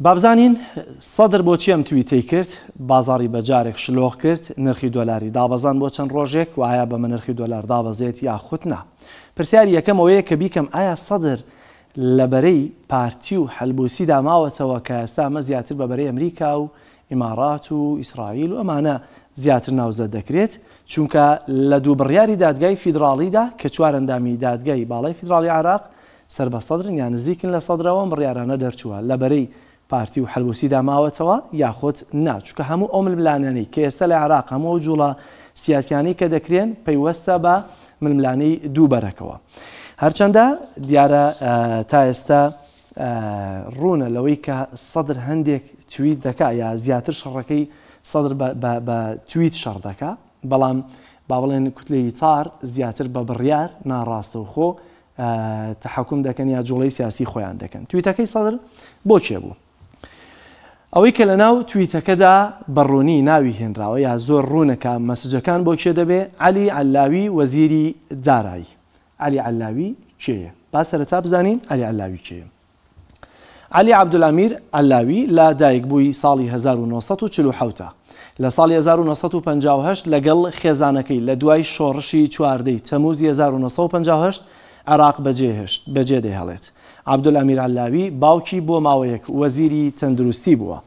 بابزانین سەدر بۆچی ئەم تویتەی کرد بازاڕی بەجارێک شلۆغ کرد نرخی دۆلاری دابەزان بۆ چەند ڕۆژێک و ئایا بەمە نرخی دۆلار دابەزێت یاخود نا. پرسیاری یەکەم ئەوەیە کە بیکەم ئایا سەدر لەبەرەی پارتی و هەلبووسیدا ماوەتەوە کە ئێستا ئەمە زیاتر بەبەرەی ئەمریکا و ئیمارات و ئیسرائیل و ئەمانە زیاتر ناوزە دەکرێت چونکە لە دوو بڕیاری دادگای فیدراڵیدا کە چوارەندامی دادگای باڵای فیدراڵی عێراق سەر بە سەدرن یان نزیکن لە سەدرەوە بڕیارانە دەرچووە لەبەرەی پارتی و هەلبووسیدا ماوەتەوە یاخۆت نا چونکە هەموو ئەو ململانەی کە ئێستا لە عێراق هەموو جوڵە سیاسیانەی کە دەکرێن پەیوەستە بە ململانەی دووبەرەکەوە. هەرچەندە دیارە تا ئێستا ڕوونە لەوەی کە سەدر هەندێک تویت دەکا یا زیاتر شەڕەکەی سەدر بە تویت شەڕ دەکا بەڵام با بڵێن کوتلەی تار زیاتر بە بڕیار ناڕاستەوخۆ تەحەکوم دەکەن یا جوڵەی سیاسی خۆیان دەکەن. تویتەکەی سەدر بۆچێ بوو؟ ئەوەی کە لە ناو تویتەکەدا بەڕوونی ناوی هێنراوە یا زۆر ڕوونەکە مەسجەکان بۆ کێ دەبێ؟ عەلی عەلاوی وەزیری دارایی. عەلی عەلاوی کێیە؟ با سەرەتا بزانین عەلی عەلاوی کێیە. عەلی عەبدولامیر عەلاوی لە دایک بووی ساڵی 1947 لە ساڵی 1958 لەگەڵ خێزانەکەی لە دوای شۆڕشی چواردەی تەمووزی 1958 عێراق بەجێ دەهێڵێت. عەبدولامیر عەلاوی باوکی بۆ ماوەیەک وەزیری تەندروستی بووە.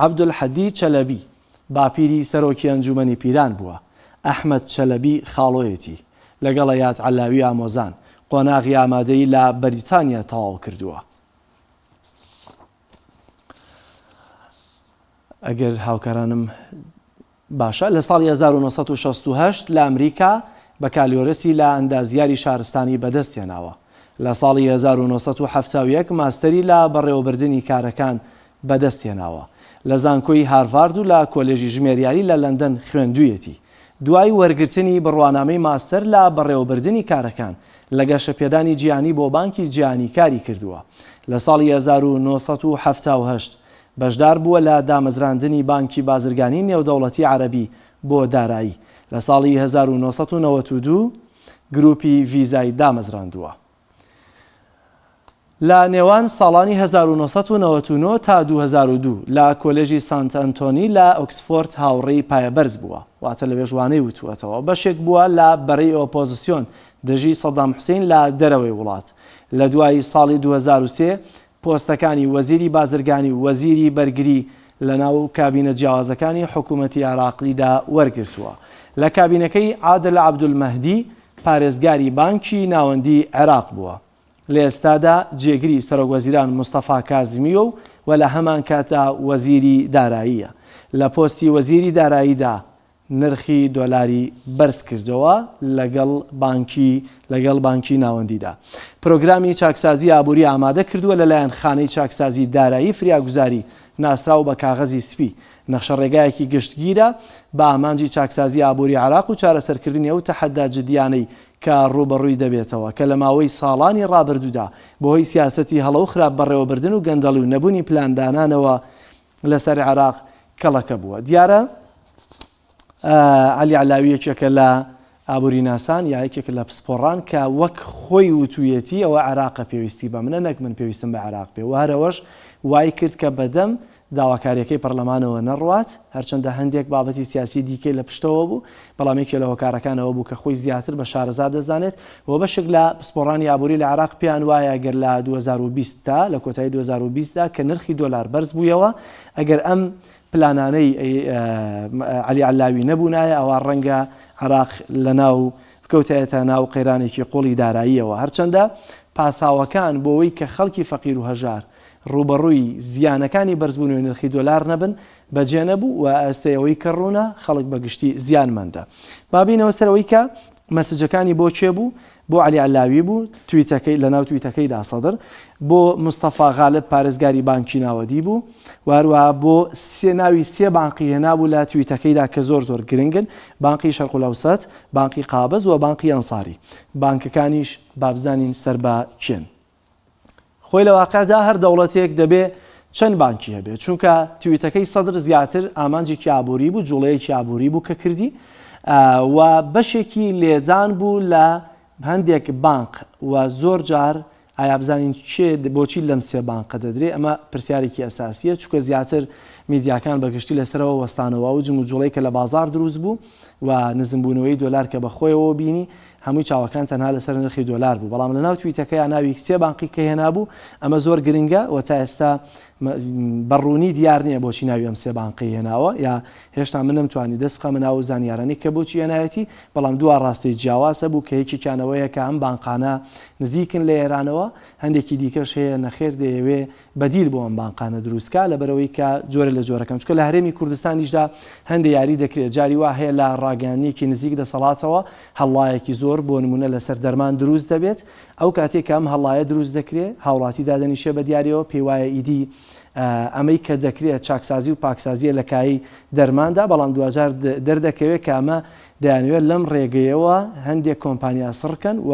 عەبدولحەدی چەلەبی باپیری سەرۆکی ئەنجومەنی پیران بووە. ئەحمەد چەلەبی خاڵۆیەتی لەگەڵ عەیات عەلاوی ئامۆزان قۆناغی ئامادەی لە بەریتانیا تەواو کردووە. ئەگەر هاوکارانم باشە لە ساڵی 1968 لە ئەمریکا بە کالیۆرەسی لە ئەندازیاری شارستانی بەدەستێناوە. لە ساڵی 1970 ماستەری لە بەڕێوەبردننی کارەکان بەدەستێناوە. لە زانکۆی هاروارد و لە کۆلێژی ژمێریاری لە لەندەن خوێندوویەتی. دوای وەرگرتنی بڕوانامەی ماستەر لە بەڕێوەبردننی کارەکان لە گەشەپێدانی جیهانی بۆ بانکی جیهانی کاری کردووە. لە ساڵی 1970 بەشدار بووە لە دامەزراندنی بانکی بازرگانی نێودەوڵەتی عەرەبی بۆ دارایی. لە ساڵی 1992 گروپی ڤیزای دامەزراندووە. لە نێوان ساڵانی 1999 تا 2002 لە کۆلێژی سانت ئەنتۆنی لە ئۆکسفۆرد هاوڕێی پایەبەرز بووە واتە لە وێژوانەی وتووەتەوە بەشێک بووە لە بەڕێی ئۆپۆزیسیۆن دژی سەدام حوسێن لە دەرەوەی وڵات. لە دوای ساڵی 2003 پۆستەکانی وەزیری بازرگانی و وەزیری بەرگری لە ناو کابینە جیاوازەکانی حکوومەتی عێراقیدا وەرگرتووە. لە کابینەکەی عادل عەبدولمەهدی پارێزگاری بانکی ناوەندی عێراق بووە. لە ئێستادا جێگری سەرۆکوەزیران مستەفا کازمیۆ و لە هەمان کاتا وەزیری داراییە. لە پۆستی وەزیری داراییدا نرخی دۆلاری بەرز کردەوە لەگەڵ بانکی ناوەندیدا. پرۆگرامی چاکسازی ئابووری ئامادە کردووە لەلایەن خانەی چاکسازی دارایی فریاگوزاری ناسراو بە کاغەزی سپی. نەخشە ڕێگایەکی گشتگیرە بە ئامانجی چاکسازی ئابووری عێراق و چارەسەرکردنی ئەو تەحەدا جدیانەی کە ڕوبەڕووی دەبێتەوە کە لە ماوەی ساڵانی ڕابردوودا بۆهۆی سیاسەتی هەڵە و خراپ بەڕێوەبردن و گەندەڵی و نەبوونی پلاندانانەوە لەسەر عێراق کەڵەکە بووە. دیارە عەلی عەلاوی یەکێکە لە ئابووری ناسان یا یەکێک لە پسپۆڕان کە وەک خۆی وتوویەتی ئەوە عێراقە پێویستی بە منە نەک من پێویستم بە عێراق پێ و هەرەوەش وای کرد کە بەدەم داواکاریەکەی پەرلەمانەوە نەڕوات هەرچەندە هەندێک بابەتی سیاسی دیکەی لە پشتەوە بوو بەڵام یەکێک لە هۆکارەکانەوە بوو کە خۆی زیاتر بە شارەزا دەزانێت و بەشێک لە پسپۆڕانی ئابووری لە عێراق پێیان وایە گەر لە 2020 تا لە کۆتایی 2020دا کە نرخی دۆلار بەرز بوویەوە ئەگەر ئەم پلانانەی عەلی عەلاوی نەبوونایە ئەوە ڕەنگە عێراق لە ناو بکەوتایەتە ناو قەیرانێکی قوڵی داراییەوە. هەرچەندە پاساوەکان بۆەوەی کە خەڵکی فەقیر و هەژار ڕوبەڕووی زیانەکانی بەرزبوونی نرخی دۆلار نەبن بەجێ نەبوو و ئەستەیەوەی کە ڕوونە خەڵک بەگشتی زیانمەندە. بابینەوە سەرەوەی کە مەسجەکانی بۆ چێ بوو؟ بۆ عەلی عەلاوی بوو تویتەکەی لە ناو تویتەکەیدا سەدر، بۆ مستەفا غالب پارێزگاری بانکی ناوەدی بوو، واروها بۆ ناوی سێ بانقی هێنابوو لە تویتەکەیدا کە زۆر گرنگن، بانقی شەرق الأوسط، بانقی قابز و بانقی ئەنساری. بانکەکانیش بابزانین سەر بە چێن. خۆی لە واقعدا هەر دەوڵەتێک دەبێ چەند بانکی هەبێت چونکە تویتەکەی سەدر زیاتر ئامانجێکی ئابووری بوو، جوڵەیەکی ئابووری بوو کە کردی و بەشێکی لێدان بوو لە هەندێک بانک و زۆر جار ئایا بزانین بۆچی لەم سێ بانقە دەدرێت ئەمە پرسیارێکی ئەساسیە چونکە زیاتر میدیاکان بەگشتی لەسەرەوە وەستانەوە و جموجوڵەی کە لە بازار دروست بوو و نزمبوونەوەی دۆلار کە بەخۆیەوە بینی هەمووی چاوەکان تەنها لەسەر نرخی دۆلار بوو بەڵام لە ناو تویتەکەیان ناوی سێ بانقی کە هێنا بوو ئەمە زۆر گرنگە و تا ئێستا بەڕوونی دیار نییە بۆچی ناوی ئەم سێ بانقی هێناوە یا هێشتا من نەمتوانی دەست بخەمە ناو زانیارانی کە بۆچی هێنایەتی بەڵام دووە ڕاستی جیاوازە بوو کە یەکێکیانەوەیە کە ئەم بانقانە نزیکن لە ئێرانەوە هەندێکی دیکەش هەیە نەخێر دەیەوێ بەدیل بۆ ئەم بانقانە دروستکە لەبەرەوەی کە جۆرە لە جۆرەکەم چکە لە هەرێمی کوردستانیشدا هەندێک یاری دەکرێت جاری وا هەیە لە ڕاگەیانیەکی نزیک دەسەڵاتەوە هەڵایەکی زۆر بۆ نمونە لەسەر دەرمان دروست دەبێت ئەو کاتێک ئەم هەڵایە دروست دەکرێت هاوڵاتی دادەنیشێ بە دیاریەوە پێی وایە ئیدی ئەمەی کە دەکرێت چاکسازی و پاکسازیە لە کایی دەرماندا بەڵام دوجار دەردەکەوێت کە ئەمە دەیانوێت لەم ڕێگەیەوە هەندێک کۆمپانیا سڕکەن و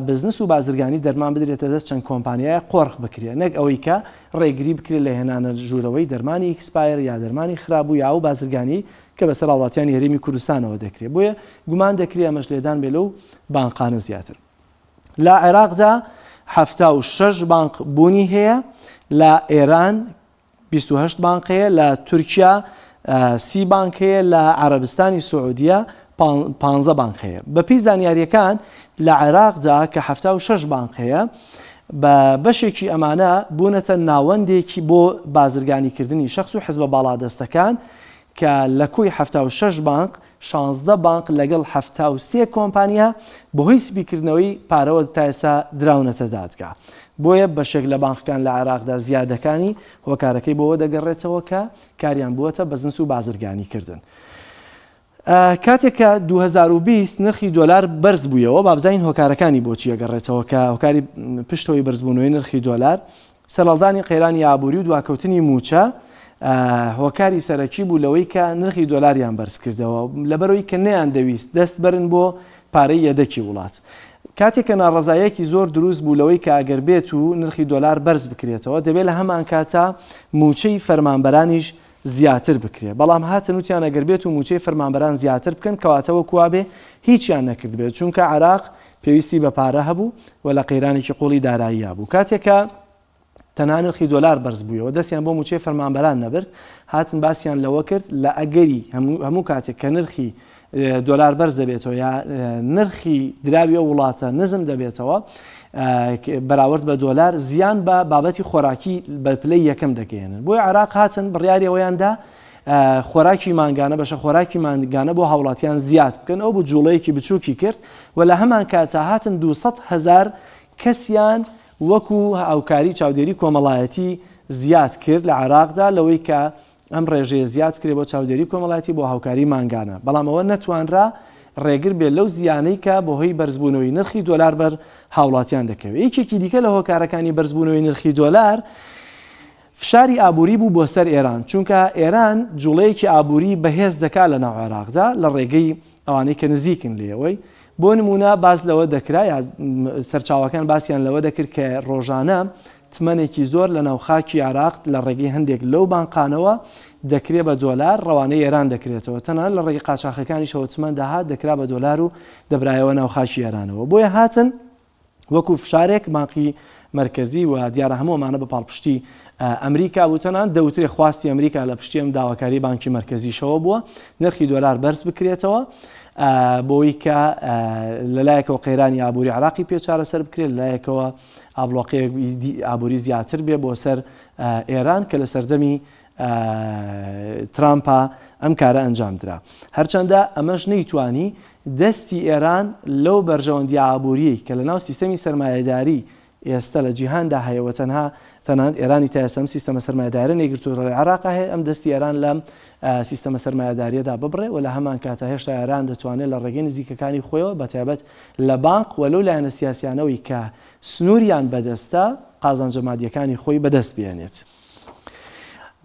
بزنس و بازرگانی دەرمان بدرێتە دەست چەند کۆمپانیای قۆرخ بکرێت نەک ئەوەی کە ڕێگری بکرێت لە هێنانە ژوورەوەی دەرمانی ئیکسپایر یا دەرمانی خراپ و یا و بازرگانی کە بەسەر وڵاتیانی هەرێمی کوردستانەوە دەکرێت بۆیە گومان دەکرێت ئەمەش لێدان بێ لەو بانقانە زیاتر لە عێراقدا 76 بانق بوونی هەیە لە ئێران 28 بانق هەیە لە تورکیا 30 بانق هەیە لە عەرەبستانی سعودیە 15 بانق هەیە بەپی زانیاریەکان لە عێراقدا کە 76 بانق هەیە بە بەشێکی ئەمانە بوونەتە ناوەندێکی بۆ بازرگانیکردنی شەخص و حزبە باڵادەستەکان کە لە کۆی 76 بانق 16 بانق لەگەڵ 73 کۆمپانیا بەهۆی سپیکردنەوەی پارەوە تا ئێستا دراونەتە دادگا بۆیە بەشێک لە بانقەکان لە عێراقدا زیادەکانی هۆکارەکەی بۆەوە دەگەڕێتەوە کە کاریان بووەتە بەزنس و بازرگانیکردن کاتێک کە 2020 نرخی دۆلار بەرز بوویەوە بابزین هۆکارەکانی بۆچی ئەگەڕێتەوە کە هۆکاری پشتەوەی بەرزبوونەوەی نرخی دۆلار سەرڵدانی قەیرانی ئابووری و دواکەوتنی موچە هۆکاری سەرەکی بوو لەوەی کە نرخی دۆلاریان بەرز کردەوە لەبەرەوەی کە نەیان دەویست دەست بەرن بۆ پارەی یەدەکی وڵات کاتێک کە ناڕەزایەکی زۆر دروست بوو لەوەی کە ئەگەر بێت و نرخی دۆلار بەرز بکرێتەوە دەبێت لە هەمان کاتە موچەی فەرمانبەرانیش زیاتر بکرێت بەڵام هاتن وتیان ئەگەر بێت و موچەی فەرمانبەران زیاتر بکەن کەواتەوە کوابێ هیچیان نەکرد بێت چونکە عێراق پێویستی بە پارە هەبوو و لە قەیرانێکی قوڵی داراییە بوو کاتێکە تەنها نرخی دۆلار بەرز بوویەوە دەستیان بۆ موچەی فەرمانبەران نەبرد هاتن باسییان لەوە کرد لە ئەگەری هەموو کاتێک کە نرخی دۆلار بەرز دەبێتەوە یا نرخی دراوی وڵاتە نزم دەبێتەوە بەراورد بە دۆلار زیان بە بابەتی خۆراکی بە پلەی یەکەم دەگەێنن بۆی عێراق هاتن بڕیاری ئەوەیاندا خۆراکی مانگانە بەشە خۆراکی مانگانە بۆ هاوڵاتیان زیاد بکەن ئەو بوو جوڵەیەکی بچووکی کرد و لە هەمان کاتە هاتن 200,000 کەسیان وەکو هاوکاری چاودێری کۆمەڵایەتی زیاد کرد لە عێراقدا لەوەی کە ئەم ڕێژەیە زیاد بکرێت بۆ چاودێری کۆمەڵایەتی بۆ هاوکاری مانگانە بەڵام ئەوە نەتوانرا ڕێگر بێت لەو زیانەی کە بەهۆی بەرزبوونەوەی نرخی دۆلار بەر هاوڵاتیان دەکەوێت یەکێکی دیکە لە هۆکارەکانی بەرزبوونەوەی نرخی دۆلار فشاری ئابووری بوو بۆ سەر ئێران چونکە ئێران جوڵەیەکی ئابووری بەهێز دەکات لە ناو عێراقدا لە ڕێگەی ئەوانەی کە نزیکن لێەوەی بۆ نمونە باز لەوە دەکرا یا سەرچاوەکان باسییان لەوە دەکرد کە ڕۆژانە تمەنێکی زۆر لە ناوخاکی عێراق لە ڕێگەی هەندێک لەو بانقانەوە دەکرێت بە دۆلار ڕەوانەی ئێران دەکرێتەوە تەنها لە ڕێگەی قاچاقەکانی شەوە تمەن داهات دەکرا بە دۆلار و دەبرایەوە ناوخاکی ئێرانەوە بۆیە هاتن وەکو فشارێک بانقی مرکزی و دیارە هەموومانە بە پاڵپشتی ئەمریکا بوتەنان دەوترێ خواستی ئەمریکا لە پشتی ئەم داواکاری بانکی مرکزیشەوە بووە نرخی دۆلار بەرز بکرێتەوە بۆی کە لەلایەکەوە قەیرانی ئابووری عێراقی پێ چارەسەر بکرێت لەلایەکەوە ئابڵۆقی ئابووری زیاتر بێ بۆ سەر ئێران کە لە سەردەمی ترامپا ئەم کارە ئەنجام درا هەرچەندە ئەمەش نەیتوانی دەستی ئێران لەو بەرژەوەندی ئابووری کە لە ناو سیستەمی سەرمایەداری ئێستا لە جیهاندا هەیەوە تەنانەت ئێرانی تا ئێستا سیستەمە سەرمایەدارە نەیگرتووە لە عێراقا هەیە ئەم دەستی ئێران لە سیستەمە سەرمایەداریەدا ببڕێ و لە هەمان کاتە هێشتا ئێران دەتوانێت لە ڕێگەی نزیکەکانی خۆیەوە بەتایبەت لە بانق و لەو لایەنە سیاسیانەوەی کە سنووریان بەدەستە قازانجە مادیەکانی خۆی بەدەست بێنێت.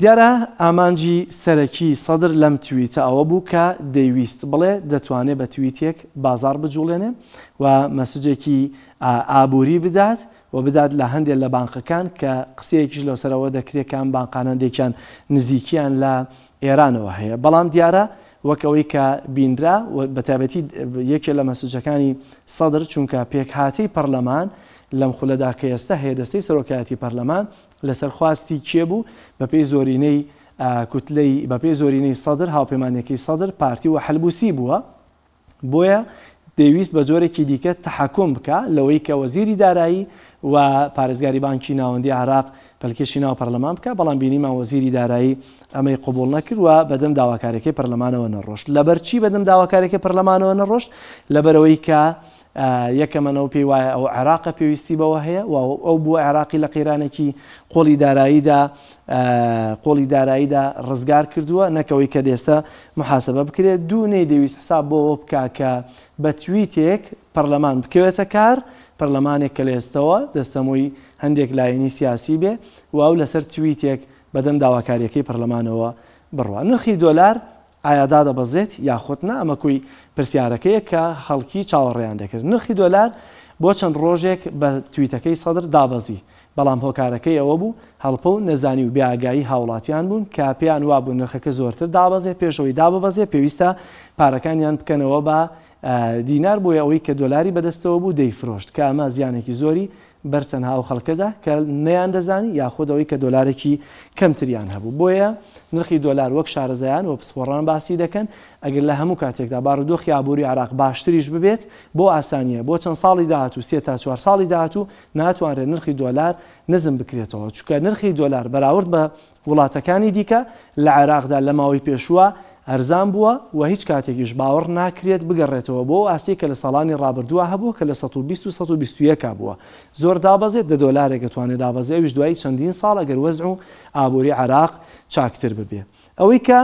دیارە ئامانجی سەرەکی سەدر لەم تویتە ئەوە بوو کە دەیویست بڵێ دەتوانێت بە تویتێک بازار بجوڵێنێ و مەسجێکی ئابووری بدات و بدات لە هەندێک لە بانقەکان کە قسەیەکیش لەو سەرەوە دەکرێت کە ئەم بانقانەندێکیان نزیکیان لە ئێرانەوە هەیە بەڵام دیارە وەکەوەی کە بینرا و بەتابەتی یەکێک لە مەسجەکانی سەدر چونکە پێکهاتەی پەرلەمان لەم خولەدا کە ئێستا هەیە دەستەی سەرۆکایەتی پەرلەمان لەسەر خواستی کێ بوو بەپێی زۆرینەی کوتلەی بەپێی زۆرینەی سەدر هاوپەیمانیەکەی سەدر پارتی و حەلبوسی بووە بۆیە دەیویست بە جۆرێکی دیکە تەحەکوم بکە لەوەی کە وەزیری دارایی و پارێزگاری بانکی ناوەندی عراق پەلکێشی ناو پەرلەمان بکە بەڵام بینیمان وەزیری دارایی ئەمەی قبول نەکرد و بەدەم داواکاریەکەی پەرلەمانەوە نەڕۆشت لەبەرچی بەدەم داواکاریەکەی پەرلەمانەوە نەڕۆشت لەبەرەوەی کە یەکەمەنەوە پێی وایە ئەو عێراقە پێویستی بەوە هەیە و ئەو بووە عێراقی لە قەیرانێکی قۆڵی داراییدا ڕزگار کردووە نەکەوەی کە دێستە محاسبە بکرێت دوونەی دەویست حساب بۆەوە بکە کە بە تویتێک پەرلەمان بکەوێتە کار پەرلەمانێک کە لە ئێستەوە دەستەمۆی هەندێک لایەنی سیاسی بێ و ئەو لەسەر تویتێک بەدەم داواکاریەکەی پەرلەمانەوە بڕوە نرخی دۆلار ئایا دەبەزێت یاخود نا ئەمە کوی پرسیارەکەیە کە خەڵکی چاوەڕێیان دەکرد نرخی دۆلار بۆ چەند ڕۆژێک بە تویتەکەی سەدر دابەزی بەڵام هۆکارەکەی ئەوە بوو هەڵپە و نەزانی و بێئاگایی هاوڵاتیان بوون کە پێیان وابوو نرخەکە زۆرتر دابەزێ پێشەوەی دابەزێ پێویستە پارەکانیان بکەنەوە بە دینار بۆ ئەوەی کە دۆلاری بەدەستەوە بوو دەیفرۆشت کە ئەمە زیانێکی زۆری بەرچەنها و خەڵکەدا کە نەیان دەزانی یاخودەوەی کە دۆلارێکی کەمتریان هەبوو بۆیە نرخی دۆلار وەک شارەزایان و پسپۆڕان باسی دەکەن ئەگەر لە هەموو کاتێکدا بارودۆخی ئابووری عراق باشتریش ببێت بۆ ئاسانیە بۆ چەند ساڵی داهاتوو 3 تا 4 ساڵی داهاتوو ناتوانرێت نرخی دۆلار نزم بکرێتەوە چونکە نرخی دۆلار بەراورد بە وڵاتەکانی دیکە لە عێراقدا لە ماوەی پێشووە ئەرزان بووە و هیچ کاتێکیش باوەڕ ناکرێت بگەڕێتەوە بۆ ئاسی کە لە ساڵانی ڕابردووە هەبوو کە لە 120 و 121 بووە زۆر دابەزێت دە دۆلارێک دەتوانێت دابەزێ ئەویش دوای چەندین ساڵ ئەگەر وەزع و ئابووری عراق چاکتر ببێ ئەوەی کە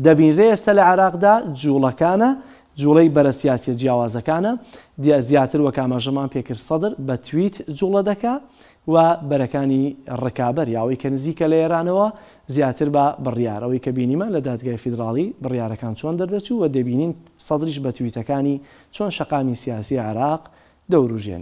دەبینرێ ئێستا لە عراقدا جوڵەکانە جوڵەی بەرە سیاسیە جیاوازەکانە زیاتر وەک ئاماژەمان پێکرد سەدر بە تویت جوڵە دەکا و بەرەکانی ڕکابەر یاوەی کە نزیکە لە ئێرانەوە زیاتر بە بڕیارەوەی کە بینیمە لە دادگای فیدراڵی بڕیارەکان چۆن دەردەچوو و دەبینین سەدریش بە تویتەکانی چۆن شەقامی سیاسی عراق دەوروژێنێ